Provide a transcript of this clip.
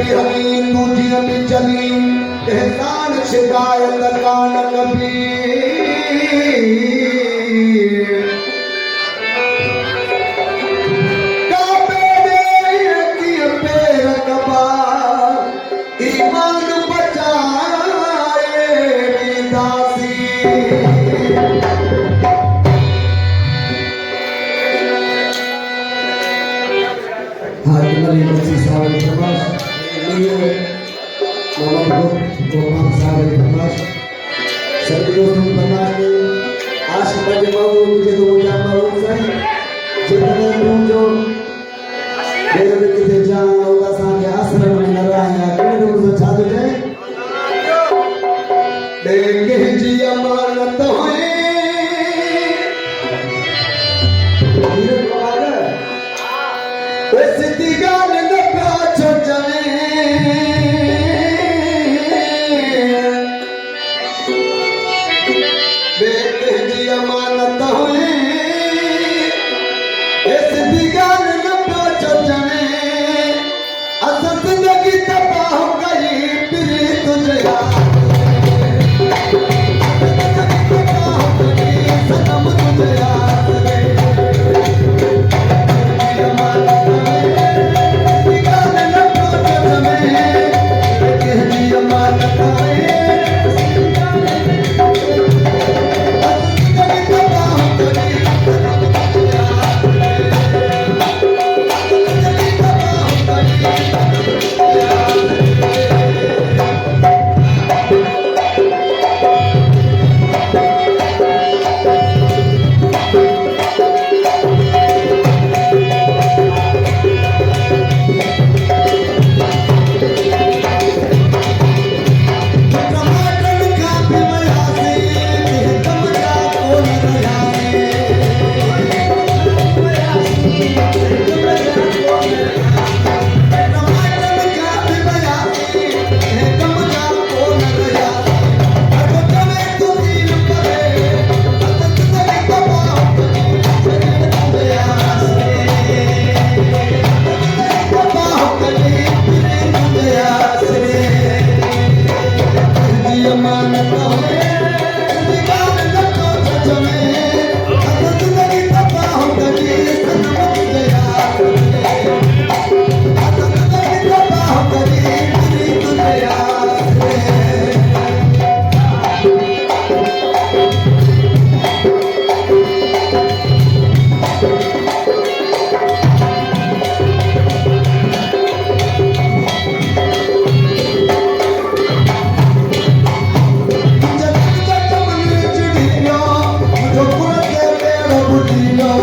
हमी दूजी हमी चली एहसान शिकायत कान कबीर काबे दे की पैर कबा ईमान बचाए दासी Hadirin masih sahabat Hamas, ini Muhammad Gopal sahabat Hamas, sebelum Hamas ni asyik pada mahu jadi ucap mahu saya, jadi tunjuk, jadi kita jangan orang sahaja asal menaranya, kena dulu satu je, dengar dia mana tahu Setigal na pacho jane bete ji amanat hoye setigal na pacho jane asat zindagi tabah ho gayi pir tujhe sanam tujhe Buddha